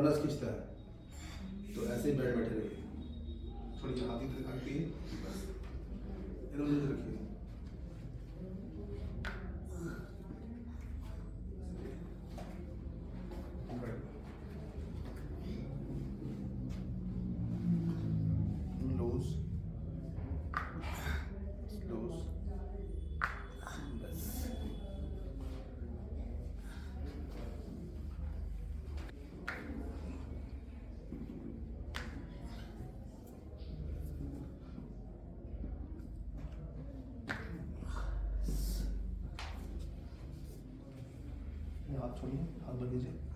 नस खींचता है तो ऐसे ही बैठे रहिए, थोड़ी हाथी तक रखिए, बस इधर उधर रखिए। लूज लूज, बस। हाथ छोड़िए, हाथ बंद कीजिए।